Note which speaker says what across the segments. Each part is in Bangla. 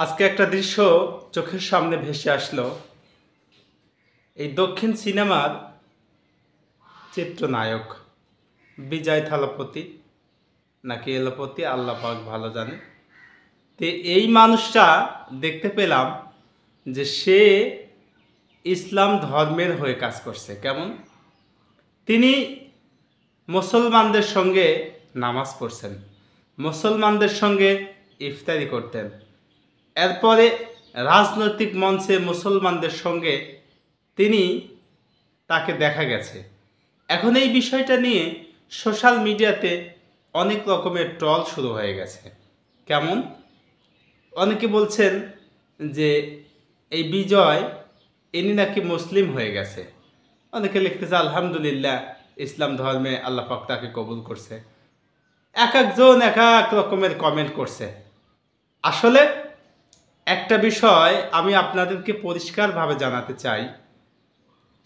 Speaker 1: আজকে একটা দৃশ্য চোখের সামনে ভেসে আসলো। এই দক্ষিণ সিনেমার চিত্রনায়ক বিজয় থালাপতি নাকি এলোপতি, আল্লাহ পাক ভালো জানে। তো এই মানুষটা দেখতে পেলাম যে সে ইসলাম ধর্মের হয়ে কাজ করছে। কেমন? তিনি মুসলমানদের সঙ্গে নামাজ পড়ছেন, মুসলমানদের সঙ্গে ইফতারি করতেন। এরপরে রাজনৈতিক মঞ্চে মুসলমানদের সঙ্গে তিনি তাকে দেখা গেছে। এখন এই বিষয়টা নিয়ে সোশ্যাল মিডিয়াতে অনেক রকমের ট্রল শুরু হয়ে গেছে। কেমন? অনেকে বলছেন যে এই বিজয় ইনি নাকি মুসলিম হয়ে গেছে। অনেকে লিখতেছে আলহামদুলিল্লাহ, ইসলাম ধর্মে আল্লাহ পাক তাকে কবুল করছে। এক একজন এক এক রকমের কমেন্ট করছে। আসলে একটা বিষয় আমি আপনাদেরকে পরিষ্কারভাবে জানাতে চাই,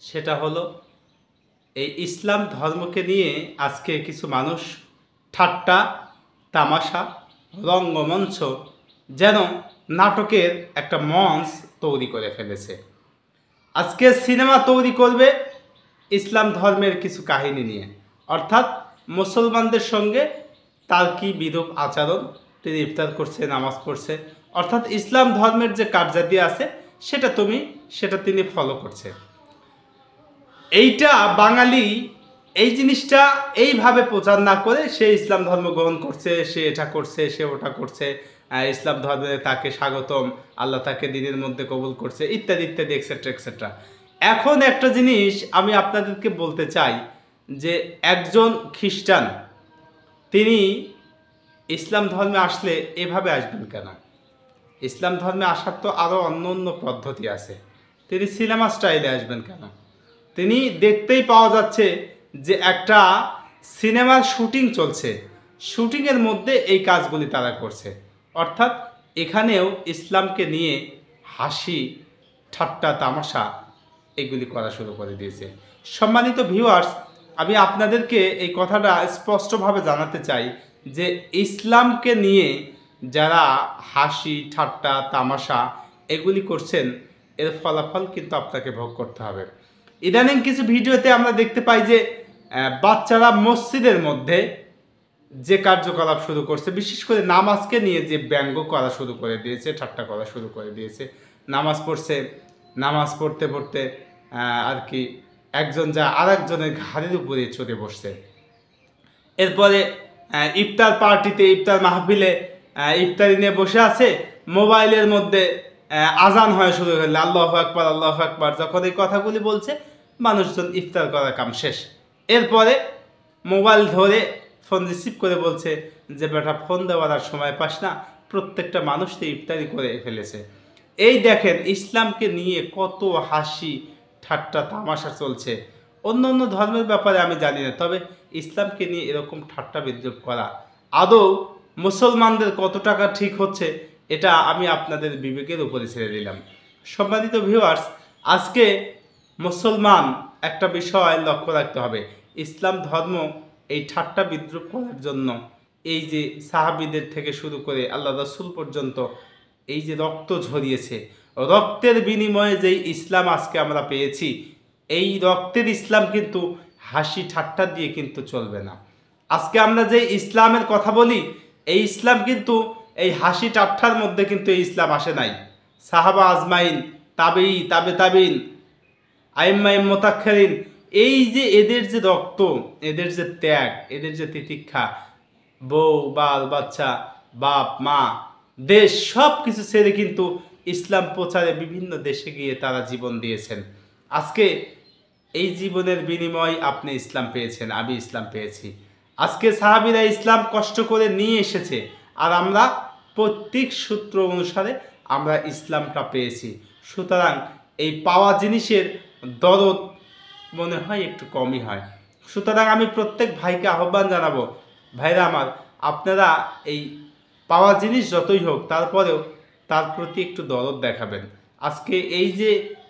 Speaker 1: সেটা হলো এই ইসলাম ধর্মকে নিয়ে আজকে কিছু মানুষ ঠাট্টা তামাশা রঙ্গমঞ্চ যেন নাটকের একটা মঞ্চ তৈরি করে ফেলেছে। আজকে সিনেমা তৈরি করবে ইসলাম ধর্মের কিছু কাহিনী নিয়ে, অর্থাৎ মুসলমানদের সঙ্গে তার কি বিরূপ আচরণ, তিনি ইফতার করছে, নামাজ পড়ছে, অর্থাৎ ইসলাম ধর্মের যে কার্যাদি আছে সেটা তিনি ফলো করছে। এইটা বাঙালি এই জিনিসটা এইভাবে প্রচার না করে সে ইসলাম ধর্ম গ্রহণ করছে, সে এটা করছে, সে ওটা করছে, ইসলাম ধর্মে তাকে স্বাগতম, আল্লাহ তাকে দিনের মধ্যে কবুল করছে, ইত্যাদি ইত্যাদি এক্সেট্রা এক্সেট্রা। এখন একটা জিনিস আমি আপনাদেরকে বলতে চাই যে একজন খ্রিস্টান তিনি ইসলাম ধর্মে আসলে এভাবে আসবেন কেন? ইসলাম ধর্মে আসার তো আরও অন্য অন্য পদ্ধতি আছে। তিনি সিনেমা স্টাইলে আসবেন কেন? তিনি দেখতেই পাওয়া যাচ্ছে যে একটা সিনেমার শুটিং চলছে, শুটিংয়ের মধ্যে এই কাজগুলি তারা করছে। অর্থাৎ এখানেও ইসলামকে নিয়ে হাসি ঠাট্টা তামাশা এগুলি করা শুরু করে দিয়েছে। সম্মানিত ভিউয়ার্স, আমি আপনাদেরকে এই কথাটা স্পষ্টভাবে জানাতে চাই যে ইসলামকে নিয়ে যারা হাসি ঠাট্টা তামাশা এগুলি করছেন, এর ফলাফল কিন্তু আপনাকে ভোগ করতে হবে। ইদানিং কিছু ভিডিওতে আমরা দেখতে পাই যে বাচ্চারা মসজিদের মধ্যে যে কার্যকলাপ শুরু করছে, বিশেষ করে নামাজকে নিয়ে যে ব্যঙ্গ করা শুরু করে দিয়েছে, ঠাট্টা করা শুরু করে দিয়েছে। নামাজ পড়ছে, নামাজ পড়তে পড়তে আর কি একজন যা আর একজনের ঘাড়ের উপরে চড়ে বসছে। এরপরে ইফতার পার্টিতে, ইফতার মাহফিলে ইফতারি নিয়ে বসে আছে, মোবাইলের মধ্যে আজান হয়ে শুরু করলে আল্লাহু আকবার আল্লাহু আকবার। যখন এই কথাগুলি বলছে, মানুষজন ইফতার করার কাম শেষ। এরপরে মোবাইল ধরে ফোন রিসিভ করে বলছে যে বেটা ফোন দেওয়ার আর সময় পাস না, প্রত্যেকটা মানুষ তো ইফতারি করে ফেলেছে। এই দেখেন ইসলামকে নিয়ে কত হাসি ঠাট্টা তামাশা চলছে। অন্য অন্য ধর্মের ব্যাপারে আমি জানি না, তবে ইসলামকে নিয়ে এরকম ঠাট্টা বিদ্রুপ করা আদৌ মুসলমানদের কত টাকা ঠিক হচ্ছে, এটা আমি আপনাদের বিবেকের উপরে ছেড়ে দিলাম। সম্মানিত ভিউয়ার্স, আজকে মুসলমান একটা বিষয় লক্ষ্য রাখতে হবে, ইসলাম ধর্ম এই ঠাট্টা বিদ্রুপ করার জন্য এই যে সাহাবীদের থেকে শুরু করে আল্লাহ রাসূল পর্যন্ত এই যে রক্ত ঝরিয়েছে, রক্তের বিনিময়ে যেই ইসলাম আজকে আমরা পেয়েছি, এই রক্তের ইসলাম কিন্তু হাসি ঠাট্টা দিয়ে কিন্তু চলবে না। আজকে আমরা যে ইসলামের কথা বলি, এই ইসলাম কিন্তু এই হাসি ঠাট্টার মধ্যে কিন্তু এই ইসলাম আসে নাই। সাহাবা আজমাইন, তাবেই, তাবেইন, আইম্মাই মোতাক্ষরিন, এই যে এদের যে রক্ত, এদের যে ত্যাগ, এদের যে তিতিক্ষা, বউ বাল বাচ্চা বাপ মা দেশ সব কিছু ছেড়ে কিন্তু ইসলাম প্রচারে বিভিন্ন দেশে গিয়ে তারা জীবন দিয়েছেন। আজকে এই জীবনের বিনিময় আপনি ইসলাম পেয়েছেন, আমি ইসলাম পেয়েছি। আজকে সাহাবীরা ইসলাম কষ্ট করে নিয়ে এসেছে, আর আমরা প্রত্যেক সূত্র অনুসারে আমরা ইসলামটা পেয়েছি। সুতরাং এই পাওয়া জিনিসের দরদ মনে হয় একটু কমই হয়। সুতরাং আমি প্রত্যেক ভাইকে আহ্বান জানাবো, ভাইরা আমার, আপনারা এই পাওয়া জিনিস যতই হোক তারপরেও তার প্রতি একটু দরদ দেখাবেন। আজকে এই যে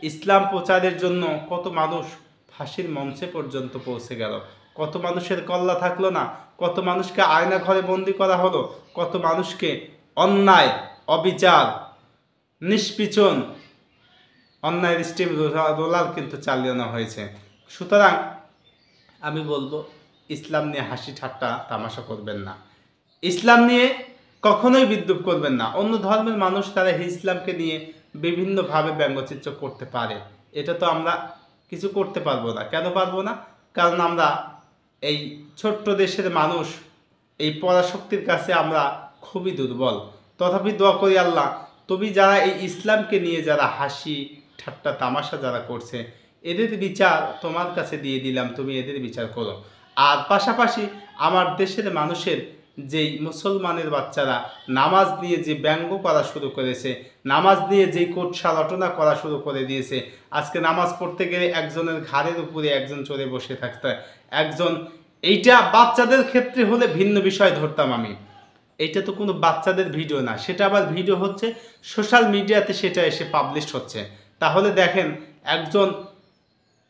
Speaker 1: ইসলাম প্রচারের জন্য কত মানুষ ফাঁসির মঞ্চে পর্যন্ত পৌঁছে গেল, কত মানুষের কল্লা থাকলো না, কত মানুষকে আয়না ঘরে বন্দি করা হলো, কত মানুষকে অন্যায় অবিচার নিষ্পিছন অন্যায়ের স্টিম রোলার কিন্তু চালানো হয়েছে। সুতরাং আমি বলবো, ইসলাম নিয়ে হাসি ঠাট্টা তামাশা করবেন না, ইসলাম নিয়ে কখনোই বিদ্রুপ করবেন না। অন্য ধর্মের মানুষ তারা ইসলামকে নিয়ে বিভিন্নভাবে ব্যঙ্গচিত্র করতে পারে, এটা তো আমরা কিছু করতে পারবো না। কেন পারবো না? কারণ আমরা এই ছোট্ট দেশের মানুষ, এই পরাশক্তির কাছে আমরা খুবই দুর্বল। তথাপি দোয়া করি, আল্লাহ তুমি যারা এই ইসলামকে নিয়ে যারা হাসি ঠাট্টা তামাশা যারা করছে, এদের বিচার তোমার কাছে দিয়ে দিলাম, তুমি এদের বিচার করো। আর পাশাপাশি আমার দেশের মানুষের যেই মুসলমানের বাচ্চারা নামাজ নিয়ে যে ব্যঙ্গ করা শুরু করেছে, নামাজ নিয়ে যেই কোটসা রটনা করা শুরু করে দিয়েছে, আজকে নামাজ পড়তে গেলে একজনের ঘাড়ের উপরে একজন চড়ে বসে থাকতে হয়, একজন, এইটা বাচ্চাদের ক্ষেত্রে হলে ভিন্ন বিষয় ধরতাম আমি। এইটা তো কোনো বাচ্চাদের ভিডিও না, সেটা আবার ভিডিও হচ্ছে সোশ্যাল মিডিয়াতে, সেটা এসে পাবলিশ হচ্ছে। তাহলে দেখেন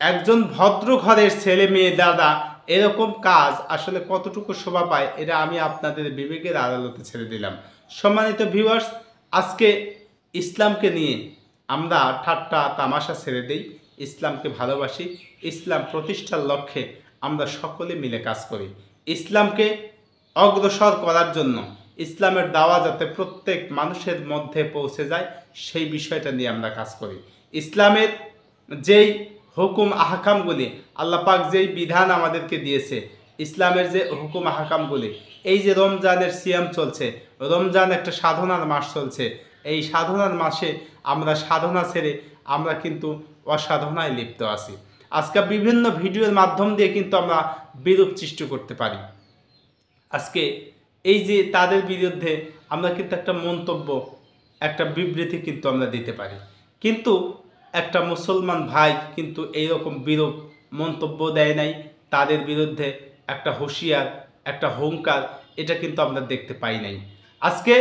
Speaker 1: একজন ভদ্র ঘরের ছেলে মেয়ে দাদা এরকম কাজ আসলে কতটুকু শোভা পায়, এটা আমি আপনাদের বিবেকের আদালতে ছেড়ে দিলাম। সম্মানিত ভিউয়ার্স, আজকে ইসলামকে নিয়ে আমরা ঠাট্টা তামাশা ছেড়ে দিই, ইসলামকে ভালোবাসি, ইসলাম প্রতিষ্ঠার লক্ষ্যে আমরা সকলে মিলে কাজ করি। ইসলামকে অগ্রসর করার জন্য, ইসলামের দাওয়া যাতে প্রত্যেক মানুষের মধ্যে পৌঁছে যায়, সেই বিষয়টা নিয়ে আমরা কাজ করি। ইসলামের যেই হুকুম আহকামগুলি, আল্লাহ পাক যেই বিধান আমাদেরকে দিয়েছে, ইসলামের যে হুকুম আহকামগুলি, এই যে রমজানের সিয়াম চলছে, রমজান একটা সাধনার মাস চলছে, এই সাধনার মাসে আমরা সাধনা ছেড়ে আমরা কিন্তু অসাধনায় লিপ্ত আছি। আজকে বিভিন্ন ভিডিওর মাধ্যম দিয়ে কিন্তু আমরা বিরূপ সৃষ্টি করতে পারি। আজকে এই যে তাদের বিরুদ্ধে আমরা কিন্তু একটা মন্তব্য, একটা বিবৃতি কিন্তু আমরা দিতে পারি, কিন্তু একটা মুসলমান ভাই কিন্তু এইরকম বিরূপ মন্তব্য দেয় নাই, তাদের বিরুদ্ধে একটা হুঁশিয়ার, একটা হুঙ্কার, এটা কিন্তু আমরা দেখতে পাই নাই। আজকে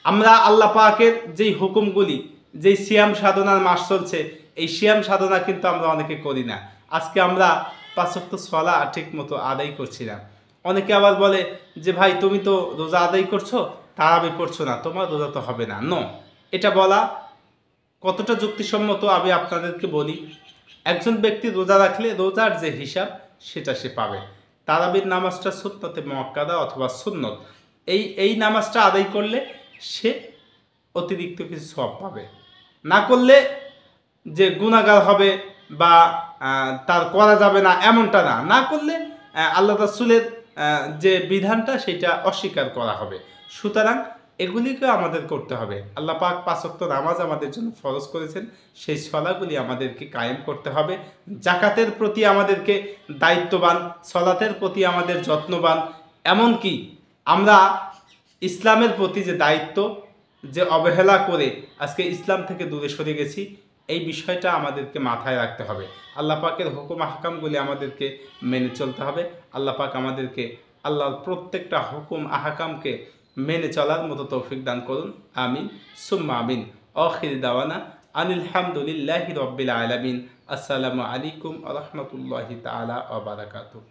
Speaker 1: আমরা আল্লাহ পাকের যেই হুকুমগুলি, যেই সিয়াম সাধনার মাস চলছে, এই সিয়াম সাধনা কিন্তু আমরা অনেকে করি না। আজকে আমরা 5 ওয়াক্ত সালাত ঠিক মতো আদায় করছি না। অনেকে আবার বলে যে ভাই তুমি তো রোজা আদায় করছো, তারাবি পড়ছো না, তোমার রোজা তো হবে না। নো, এটা বলা কতটা যুক্তিসম্মত আমি আপনাদেরকে বলি। একজন ব্যক্তি রোজা রাখলে রোজার যে হিসাব সেটা সে পাবে। তারাবির নামাজটা সুন্নতে মুআক্কাদা অথবা সুন্নত, এই নামাজটা আদায় করলে সে অতিরিক্ত কিছু সওয়াব পাবে। না করলে যে গুনাহগার হবে বা তার করা যাবে না এমনটা না, না করলে আল্লাহ রাসূলের যে বিধানটা সেটা অস্বীকার করা হবে। সুতরাং এগুলিকে আমাদের করতে হবে। আল্লাহ পাক 5 ওয়াক্ত নামাজ আমাদের জন্য ফরজ করেছেন, সেই সলাগুলি আমাদেরকে কায়েম করতে হবে। জাকাতের প্রতি আমাদেরকে দায়িত্ববান, সলাতের প্রতি আমাদের যত্নবান। এমনকি আমরা ইসলামের প্রতি যে দায়িত্ব, যে অবহেলা করে আজকে ইসলাম থেকে দূরে সরে গেছি, এই বিষয়টা আমাদেরকে মাথায় রাখতে হবে। আল্লাহ পাকের হুকুম আহকামগুলি আমাদেরকে মেনে চলতে হবে। আল্লাহ পাক আমাদেরকে আল্লাহর প্রত্যেকটা হুকুম আহকামকে মেনে চলার মতো তৌফিক দান করুন। আমিন সুম্মা আমিন। আখির দাওয়ানা আনিল হামদুলিল্লাহি রাব্বিল আলামিন। আসসালামু আলাইকুম ওয়া রাহমাতুল্লাহি তাআলা ওয়া বারাকাতুহু।